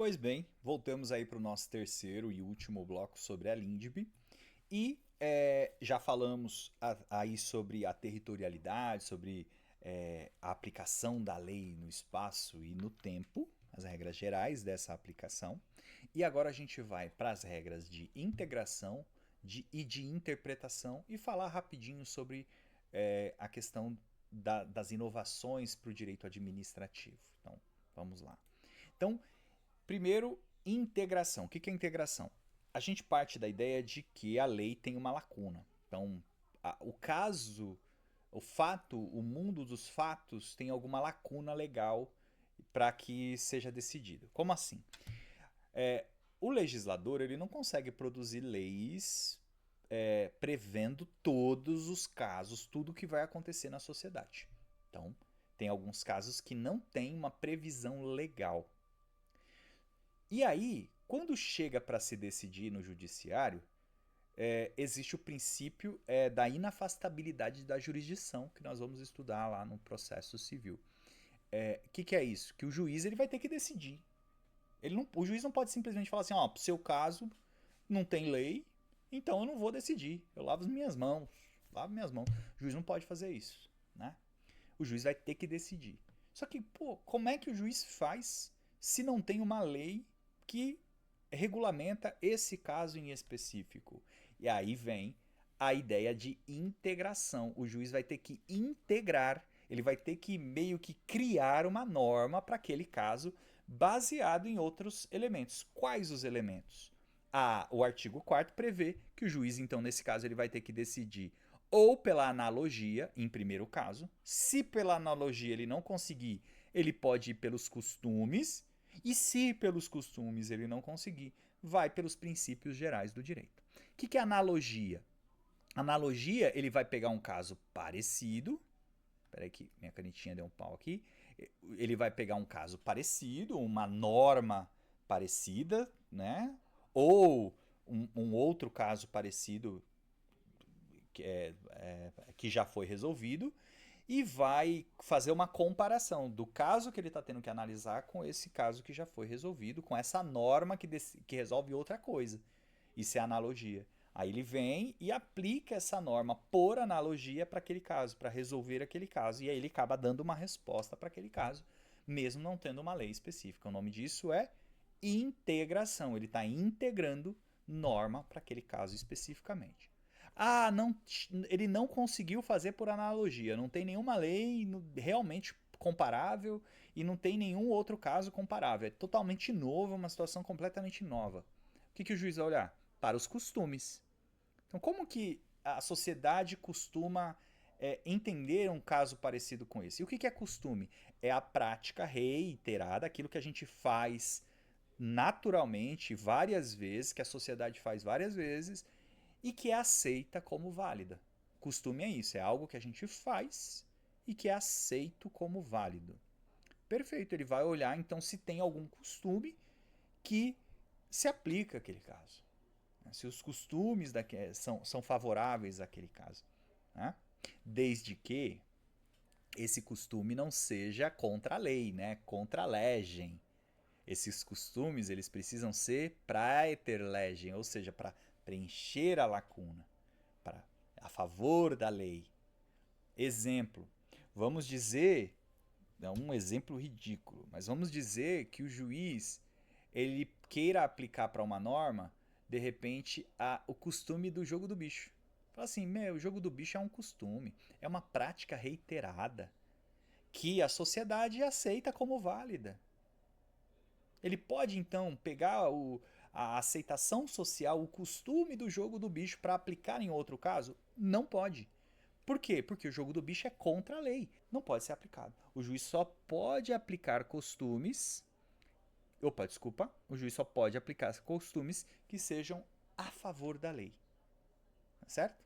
Pois bem, voltamos aí para o nosso terceiro e último bloco sobre a LINDB. E já falamos aí sobre a territorialidade, sobre a aplicação da lei no espaço e no tempo, as regras gerais dessa aplicação. E agora a gente vai para as regras de integração e de interpretação e falar rapidinho sobre a questão das inovações para o direito administrativo. Então, vamos lá. Então, primeiro, integração. O que é integração? A gente parte da ideia de que a lei tem uma lacuna. Então, o caso, o fato, o mundo dos fatos tem alguma lacuna legal para que seja decidido. Como assim? O legislador ele não consegue produzir leis prevendo todos os casos, tudo que vai acontecer na sociedade. Então, tem alguns casos que não tem uma previsão legal. E aí, quando chega para se decidir no judiciário, existe o princípio da inafastabilidade da jurisdição, que nós vamos estudar lá no processo civil. O que é isso? Que o juiz ele vai ter que decidir. O juiz não pode simplesmente falar assim, pro seu caso não tem lei, então eu não vou decidir. Eu lavo as minhas mãos. Lavo minhas mãos. O juiz não pode fazer isso, né? O juiz vai ter que decidir. Só que, como é que o juiz faz se não tem uma lei que regulamenta esse caso em específico? E aí vem a ideia de integração. O juiz vai ter que integrar, ele vai ter que meio que criar uma norma para aquele caso baseado em outros elementos. Quais os elementos? O artigo 4º prevê que o juiz, então, nesse caso, ele vai ter que decidir ou pela analogia, em primeiro caso. Se pela analogia ele não conseguir, ele pode ir pelos costumes. E se pelos costumes ele não conseguir, vai pelos princípios gerais do direito. O que é analogia? Analogia, ele vai pegar um caso parecido. Espera aí que minha canetinha deu um pau aqui. Ele vai pegar um caso parecido, uma norma parecida, né? Ou um outro caso parecido que já foi resolvido e vai fazer uma comparação do caso que ele está tendo que analisar com esse caso que já foi resolvido, com essa norma que resolve outra coisa. Isso é analogia. Aí ele vem e aplica essa norma por analogia para aquele caso, para resolver aquele caso. E aí ele acaba dando uma resposta para aquele caso, mesmo não tendo uma lei específica. O nome disso é integração. Ele está integrando norma para aquele caso especificamente. Não, ele não conseguiu fazer por analogia. Não tem nenhuma lei realmente comparável e não tem nenhum outro caso comparável. É totalmente novo, uma situação completamente nova. O que o juiz vai olhar? Para os costumes. Então, como que a sociedade costuma entender um caso parecido com esse? E o que é costume? É a prática reiterada, aquilo que a gente faz naturalmente várias vezes, que a sociedade faz várias vezes e que é aceita como válida. Costume é isso, é algo que a gente faz e que é aceito como válido. Perfeito, ele vai olhar então se tem algum costume que se aplica àquele caso. Se os costumes são favoráveis àquele caso. Né? Desde que esse costume não seja contra a lei, né? Contra a legem. Esses costumes eles precisam ser praeter legem, ou seja, para preencher a lacuna, a favor da lei. Exemplo, vamos dizer, é um exemplo ridículo, mas vamos dizer que o juiz ele queira aplicar para uma norma, de repente, o costume do jogo do bicho. Fala assim, o jogo do bicho é um costume, é uma prática reiterada que a sociedade aceita como válida. Ele pode então pegar a aceitação social, o costume do jogo do bicho para aplicar em outro caso? Não pode. Por quê? Porque o jogo do bicho é contra a lei, não pode ser aplicado. O juiz só pode aplicar costumes. Opa, desculpa. O juiz só pode aplicar costumes que sejam a favor da lei. Certo?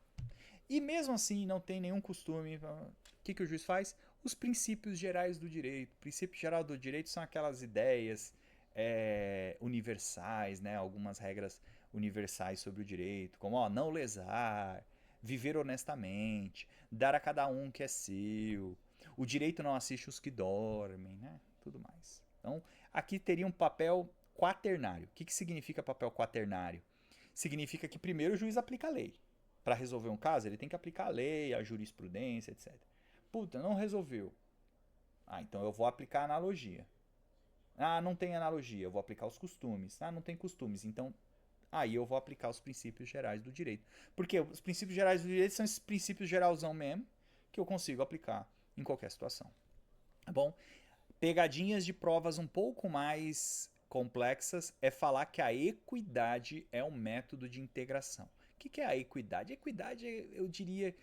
E mesmo assim não tem nenhum costume. O que o juiz faz? Os princípios gerais do direito. O princípio geral do direito são aquelas ideias universais, né? Algumas regras universais sobre o direito, como não lesar, viver honestamente, dar a cada um que é seu, o direito não assiste os que dormem, né? Tudo mais. Então, aqui teria um papel quaternário. O que significa papel quaternário? Significa que primeiro o juiz aplica a lei. Para resolver um caso, ele tem que aplicar a lei, a jurisprudência, etc. Puta, não resolveu. Ah, então eu vou aplicar a analogia. Ah, não tem analogia, eu vou aplicar os costumes. Ah, não tem costumes, então aí eu vou aplicar os princípios gerais do direito. Porque os princípios gerais do direito são esses princípios geralzão mesmo, que eu consigo aplicar em qualquer situação. Tá bom? Pegadinhas de provas um pouco mais complexas é falar que a equidade é um método de integração. O que é a equidade? A equidade, eu diria,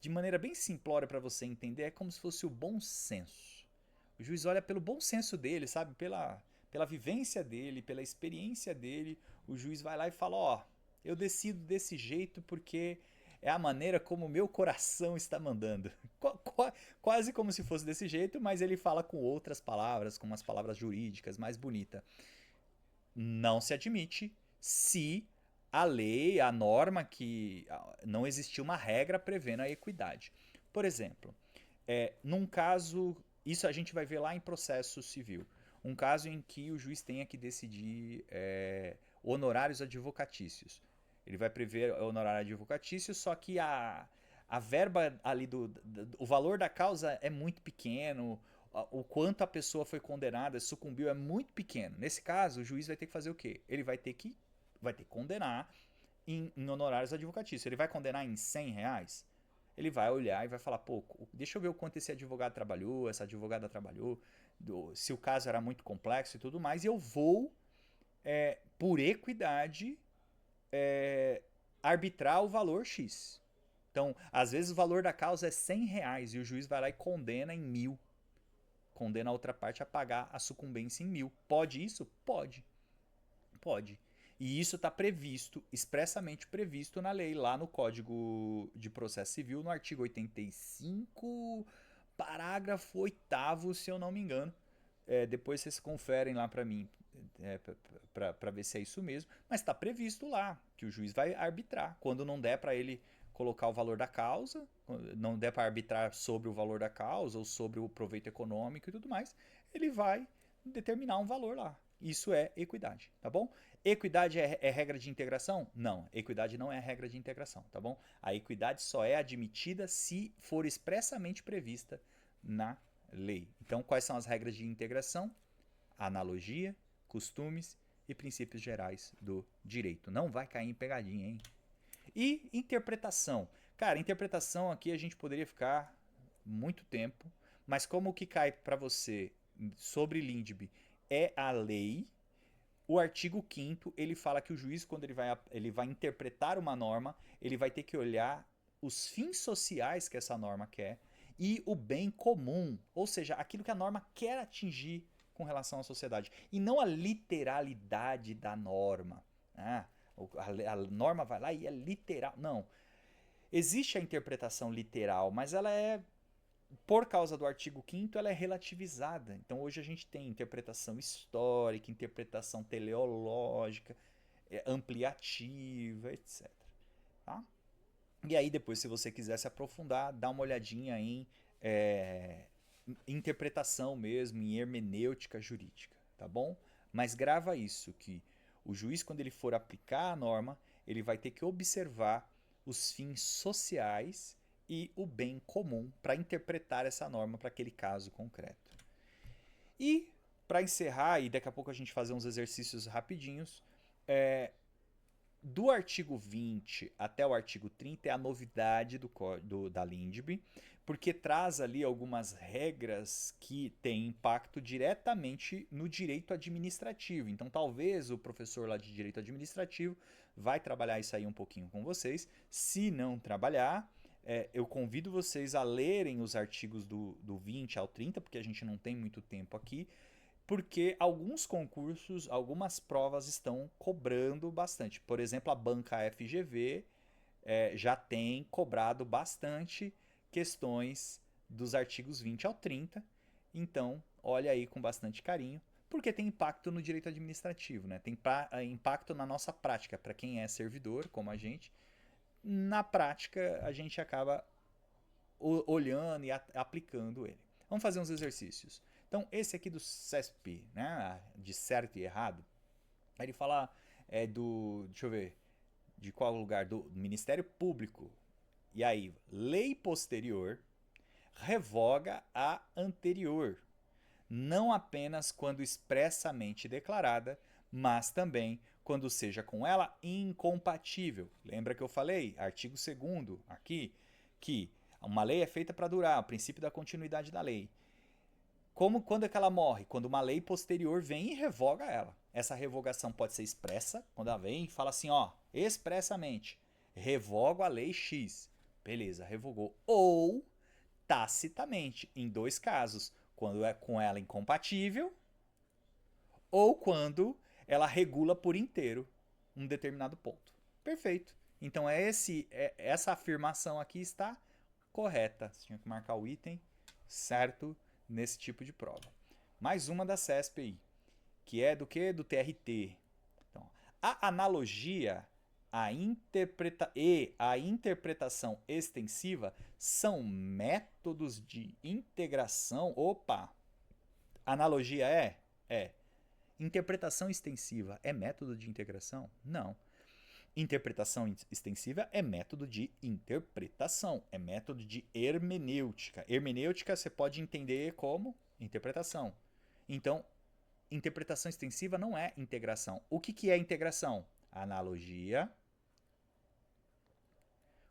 de maneira bem simplória para você entender, é como se fosse o bom senso. O juiz olha pelo bom senso dele, sabe? Pela vivência dele, pela experiência dele. O juiz vai lá e fala: ó, eu decido desse jeito porque é a maneira como o meu coração está mandando. Quase como se fosse desse jeito, mas ele fala com outras palavras, com umas palavras jurídicas mais bonitas. Não se admite se a lei, a norma que não existiu uma regra prevendo a equidade. Por exemplo, num caso, isso a gente vai ver lá em processo civil, um caso em que o juiz tenha que decidir honorários advocatícios. Ele vai prever honorário advocatício, só que a verba ali o valor da causa é muito pequeno, o quanto a pessoa foi condenada, sucumbiu, é muito pequeno. Nesse caso, o juiz vai ter que fazer o quê? Ele vai ter que condenar em honorários advocatícios. Ele vai condenar em R$ 100? Ele vai olhar e vai falar, pô, deixa eu ver o quanto esse advogado trabalhou, essa advogada trabalhou, se o caso era muito complexo e tudo mais, e eu vou, por equidade, arbitrar o valor X. Então, às vezes o valor da causa é R$ 100 e o juiz vai lá e condena em 1.000. Condena a outra parte a pagar a sucumbência em 1.000. Pode isso? Pode. Pode. E isso está previsto, expressamente previsto na lei, lá no Código de Processo Civil, no artigo 85, parágrafo 8º, se eu não me engano. Depois vocês conferem lá para mim, para ver se é isso mesmo. Mas está previsto lá que o juiz vai arbitrar. Quando não der para ele colocar o valor da causa, não der para arbitrar sobre o valor da causa ou sobre o proveito econômico e tudo mais, ele vai determinar um valor lá. Isso é equidade, tá bom? Equidade é regra de integração? Não, equidade não é regra de integração, tá bom? A equidade só é admitida se for expressamente prevista na lei. Então, quais são as regras de integração? Analogia, costumes e princípios gerais do direito. Não vai cair em pegadinha, hein? E interpretação. Cara, interpretação aqui a gente poderia ficar muito tempo, mas como o que cai para você sobre Lindbe é a lei, o artigo 5º ele fala que o juiz, quando ele vai interpretar uma norma, ele vai ter que olhar os fins sociais que essa norma quer e o bem comum, ou seja, aquilo que a norma quer atingir com relação à sociedade, e não a literalidade da norma. A norma vai lá e é literal. Não. Existe a interpretação literal, mas ela por causa do artigo 5º, ela é relativizada. Então hoje a gente tem interpretação histórica, interpretação teleológica, ampliativa, etc. Tá? E aí depois, se você quiser se aprofundar, dá uma olhadinha em interpretação mesmo, em hermenêutica jurídica, tá bom? Mas grava isso, que o juiz, quando ele for aplicar a norma, ele vai ter que observar os fins sociais e o bem comum para interpretar essa norma para aquele caso concreto. E, para encerrar, e daqui a pouco a gente fazer uns exercícios rapidinhos, do artigo 20 até o artigo 30 é a novidade da Lindbe, porque traz ali algumas regras que têm impacto diretamente no direito administrativo. Então, talvez o professor lá de direito administrativo vai trabalhar isso aí um pouquinho com vocês. Se não trabalhar, eu convido vocês a lerem os artigos do 20 ao 30, porque a gente não tem muito tempo aqui, porque alguns concursos, algumas provas estão cobrando bastante. Por exemplo, a banca FGV já tem cobrado bastante questões dos artigos 20 ao 30. Então, olha aí com bastante carinho, porque tem impacto no direito administrativo, né? Tem impacto na nossa prática, para quem é servidor, como a gente. Na prática, a gente acaba olhando e aplicando ele. Vamos fazer uns exercícios. Então, esse aqui do CESP, né, de certo e errado, Aí ele fala deixa eu ver, de qual lugar? Do Ministério Público. E aí, lei posterior revoga a anterior, não apenas quando expressamente declarada, mas também quando seja com ela incompatível. Lembra que eu falei, artigo 2º aqui, que uma lei é feita para durar, o princípio da continuidade da lei. Quando é que ela morre? Quando uma lei posterior vem e revoga ela. Essa revogação pode ser expressa, quando ela vem e fala assim, ó, expressamente, revogo a lei X. Beleza, revogou. Ou tacitamente, em dois casos, quando é com ela incompatível ou quando ela regula por inteiro um determinado ponto. Perfeito. Então essa afirmação aqui está correta. Você tinha que marcar o item certo nesse tipo de prova. Mais uma da CESP aí, que é do que? Do TRT. Então, a analogia e a interpretação extensiva são métodos de integração. Opa! Analogia é? É. Interpretação extensiva é método de integração? Não. Interpretação extensiva é método de interpretação, é método de hermenêutica. Hermenêutica você pode entender como interpretação. Então, interpretação extensiva não é integração. O que é integração? Analogia,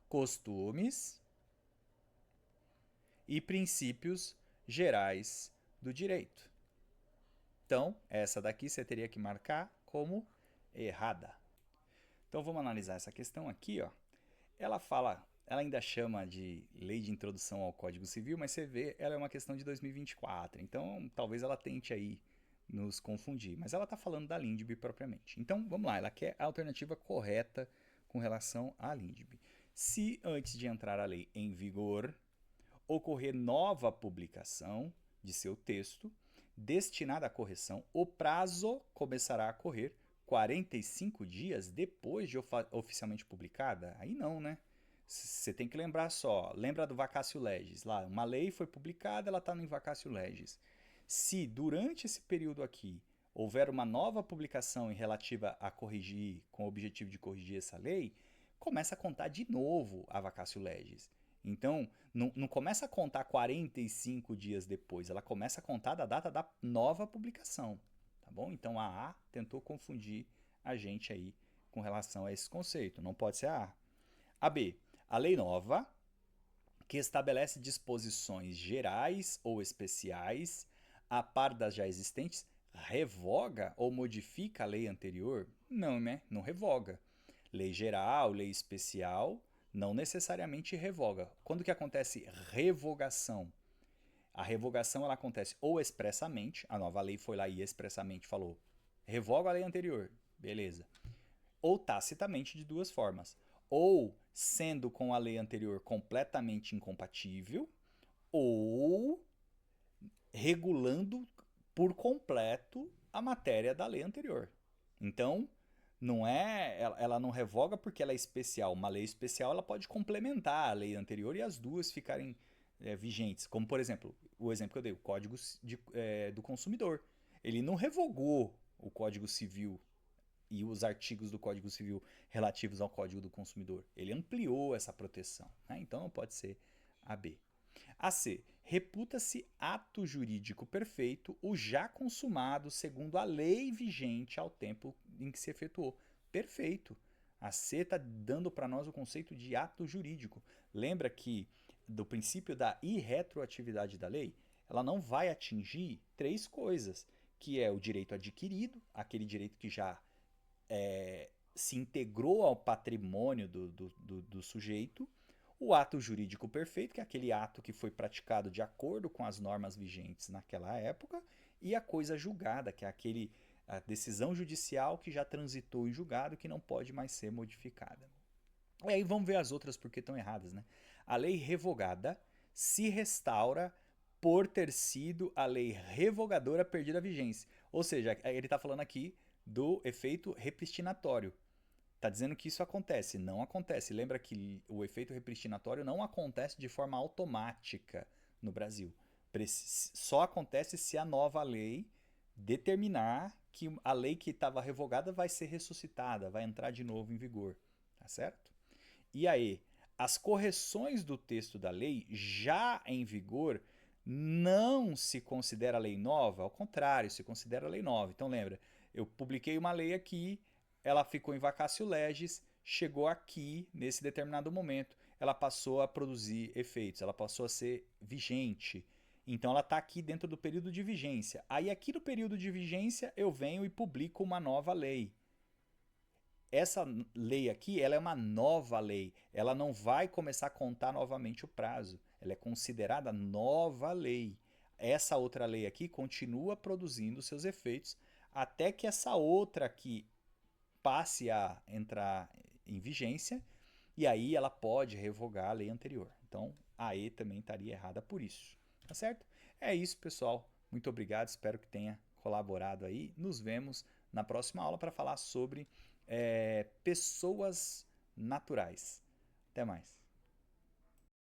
costumes e princípios gerais do direito. Então, essa daqui você teria que marcar como errada. Então, vamos analisar essa questão aqui, ó. Ela ainda chama de Lei de Introdução ao Código Civil, mas você vê, ela é uma questão de 2024. Então, talvez ela tente aí nos confundir. Mas ela está falando da LINDB propriamente. Então, vamos lá. Ela quer a alternativa correta com relação à LINDB. Se antes de entrar a lei em vigor, ocorrer nova publicação de seu texto destinada à correção, o prazo começará a correr 45 dias depois de oficialmente publicada? Aí não, né? Você tem que lembrar só, lembra do vacatio legis lá, uma lei foi publicada, ela está no vacatio legis. Se durante esse período aqui houver uma nova publicação em relativa a corrigir, com o objetivo de corrigir essa lei, começa a contar de novo a vacatio legis. Então, não começa a contar 45 dias depois, ela começa a contar da data da nova publicação, tá bom? Então, a A tentou confundir a gente aí com relação a esse conceito, não pode ser a A. A B, a lei nova, que estabelece disposições gerais ou especiais a par das já existentes, revoga ou modifica a lei anterior? Não, né? Não revoga. Lei geral, lei especial, não necessariamente revoga. Quando que acontece revogação? A revogação ela acontece ou expressamente, a nova lei foi lá e expressamente falou, revoga a lei anterior, beleza. Ou tacitamente de duas formas. Ou sendo com a lei anterior completamente incompatível, ou regulando por completo a matéria da lei anterior. Então, não é, ela não revoga porque ela é especial. Uma lei especial ela pode complementar a lei anterior e as duas ficarem vigentes. Como, por exemplo, o exemplo que eu dei, o Código do Consumidor. Ele não revogou o Código Civil e os artigos do Código Civil relativos ao Código do Consumidor. Ele ampliou essa proteção. Né? Então, não pode ser a B. A C. Reputa-se ato jurídico perfeito o já consumado segundo a lei vigente ao tempo em que se efetuou. Perfeito. A C está dando para nós o conceito de ato jurídico. Lembra que do princípio da irretroatividade da lei, ela não vai atingir três coisas, que é o direito adquirido, aquele direito que já se integrou ao patrimônio do sujeito, o ato jurídico perfeito, que é aquele ato que foi praticado de acordo com as normas vigentes naquela época, e a coisa julgada, que é a decisão judicial que já transitou em julgado, que não pode mais ser modificada. E aí vamos ver as outras porque estão erradas, né? A lei revogada se restaura por ter sido a lei revogadora perdida a vigência. Ou seja, ele está falando aqui do efeito repristinatório. Está dizendo que isso acontece. Não acontece. Lembra que o efeito repristinatório não acontece de forma automática no Brasil. Só acontece se a nova lei determinar que a lei que estava revogada vai ser ressuscitada, vai entrar de novo em vigor, tá certo? E aí, as correções do texto da lei já em vigor não se considera lei nova, ao contrário, se considera lei nova. Então lembra, eu publiquei uma lei aqui, ela ficou em vacatio legis, chegou aqui nesse determinado momento, ela passou a produzir efeitos, ela passou a ser vigente. Então ela está aqui dentro do período de vigência. Aí aqui no período de vigência eu venho e publico uma nova lei. Essa lei aqui, ela é uma nova lei. Ela não vai começar a contar novamente o prazo. Ela é considerada nova lei. Essa outra lei aqui continua produzindo seus efeitos até que essa outra aqui passe a entrar em vigência e aí ela pode revogar a lei anterior. Então, a E também estaria errada por isso. Tá certo? É isso, pessoal. Muito obrigado. Espero que tenha colaborado aí. Nos vemos na próxima aula para falar sobre pessoas naturais. Até mais.